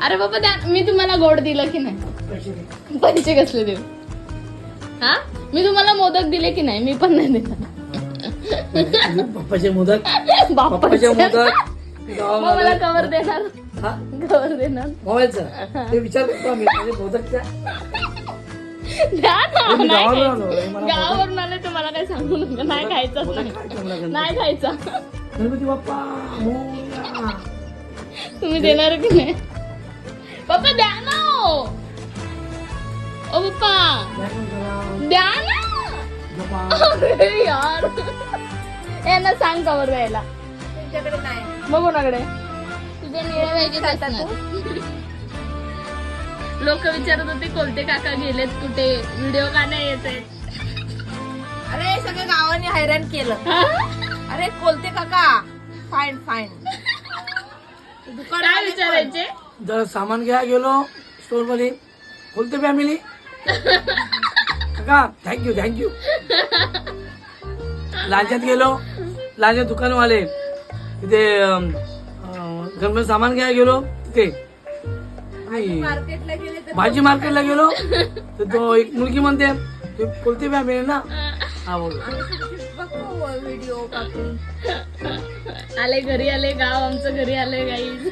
अरे बाबा द्या, मी तुम्हाला गोड दिलं की नाही? पैसे कसले देऊ? हा, मी तुम्हाला मोदक दिले की नाही? मी पण नाही देणार. पप्पाचे मोदक बाप्पाचे मोदक मग मला कवर देणार? हा कवर देणार? मोबाईलचं ते विचार करतो आम्ही म्हणजे मोदकच्या द्या ना. मी नाही गावावरून खायचं. आलो, मला गावावरून आले तुम्हाला काय सांगू नका. नाही खायचं. मोदक खायचं मला गणपती. नाही खायचा. गणपती बाप्पा मोरया. तुम्ही देणार की नाही? पप्पा द्या ना. ओ पप्पा द्या ना. अरे यार, यांना सांग कवर द्यायला. तुमच्याकडे नाही मग कोणाकडे? तुझे निळे व्हायचे लोक विचारत होते कोलते काका गेलेत कुठे, व्हिडिओ का नाही येते? अरे सगळ्या गावाने हैराण केलं. अरे कोलते काका फाईन फाईन दुकान काय विचारायचे? जर सामान घ्या गेलो स्टोर मध्ये बोलते फॅमिली काका थँक्यू लांच्यात गेलो, लांच्या दुकानवाले तिथे गणपती सामान घ्यायला गेलो तिथे मार्केटला गेले तर भाजी मार्केटला गेलो तर तो एक मुलगी म्हणते ते बोलते फॅमिली ना. हा बोल बघतो व्हिडिओ काकू. आले घरी आले, गाव आमचं घरी आले गाईज.